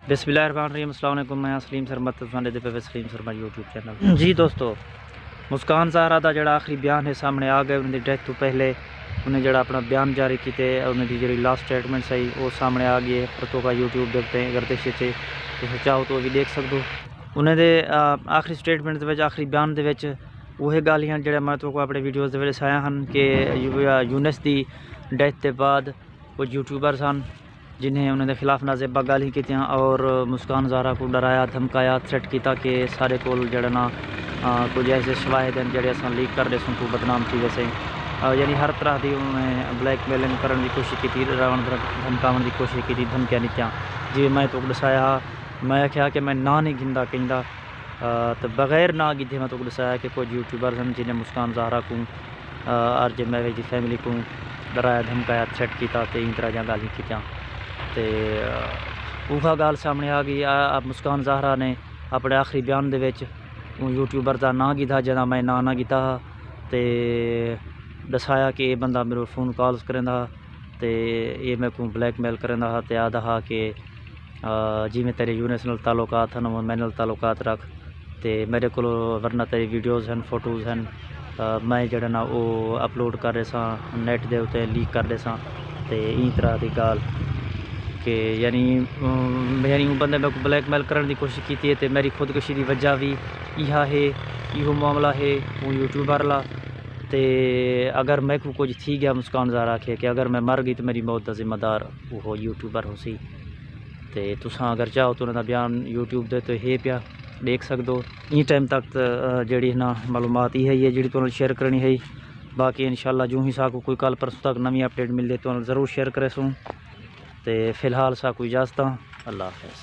बिस्मिल्लाहिर्रहमानिर्रहीम। अस्सलाम वालेकुम। मैं सलीम सरमत पे सलीम शर्मा यूट्यूब चैनल। जी दोस्तों, मुस्कान ज़हरा का जोड़ा आखिरी बयान है सामने आ गया। उनकी डेथ तो पहले उन्हें जोड़ा अपना बयान जारी किए, उन्होंने जी लास्ट स्टेटमेंट सही वो सामने आ गई है। पर तो का यूट्यूब देखते हैं अगर देखे तो चाहो तो भी देख सकते हो। उन्हें आखिरी स्टेटमेंट आखिरी बयान के वह गल हैं जो मैं तो अपने वीडियोज़ के दसाया हैं कि यूनिस की डेथ के बाद कुछ यूट्यूबर सन जिन्हें उन्होंने खिलाफ नाजेबा गाली की और मुस्कान ज़हरा को डराया धमकाया थ्रेट किया कि सारे को जड़ा ना कुछ ऐसे शवाहिद हैं जोड़े अस लीक कर रहे तू बदनाम थी वैसे यानी हर तरह की उन्हें ब्लैकमेलिंग करने की कोशिश की, डरावन धमकावन की कोशिश की, धमकियाँ नीतियाँ जी मैं तो दसाया। मैं आख्या कि मैं ना नहीं गिंदा कहता तो बगैर ना गिधे मैं तो दसाया कि कुछ यूट्यूबर हैं जिन्हें मुस्कान ज़हरा को और जे मैं की फैमिली को डराया धमकाया थ्रेट किया तो इन तरह की गाली की। तो वह गल सामने आ गई। मुस्कान ज़हरा ने अपने आखिरी बयान के यूट्यूबर का ना गिधा जना मैं ना गिता तो दसाया कि यह बंदा मेरे फोन कॉल्स करेंदा तो ये मेरे को ब्लैकमेल करेंदा तो आदा हा कि जिमें तेरे यूनिस नाल ताल्लुकात हैं मैं नाल ताल्लुकात रख तो मेरे को वरना तेरी वीडियोज़ हैं फोटोज़ हैं मैं जड़ा ना वो अपलोड कर रहे सा नैट के उत्ते लीक कर रहे सा तो इन तरह की गाल कि यानी बंदे मेरे को ब्लैकमेल करने की कोशिश की तो मेरी खुदकुशी की वजह भी यह है, यो मामला है वो यूट्यूबर ला। तो अगर मैं को कुछ थी गया मुस्कान ज़हरा के कि अगर मैं मर गई तो मेरी मौत का जिम्मेदार वो यूट्यूबर हो सी। तो तुसा अगर चाहो तो उन्होंने बयान यूट्यूब दे तो है पिया देख सकते हो। इन टाइम तक जी ना मालूमात ही है जी तुम शेयर करनी है। बाकी इंशाल्लाह जो ही साको कोई कल परसों तक नवी अपडेट मिल जाए तो ज़रूर शेयर करे सूँ। तो फिलहाल सा कोई इजाज़त। अल्लाह हाफ़िज़।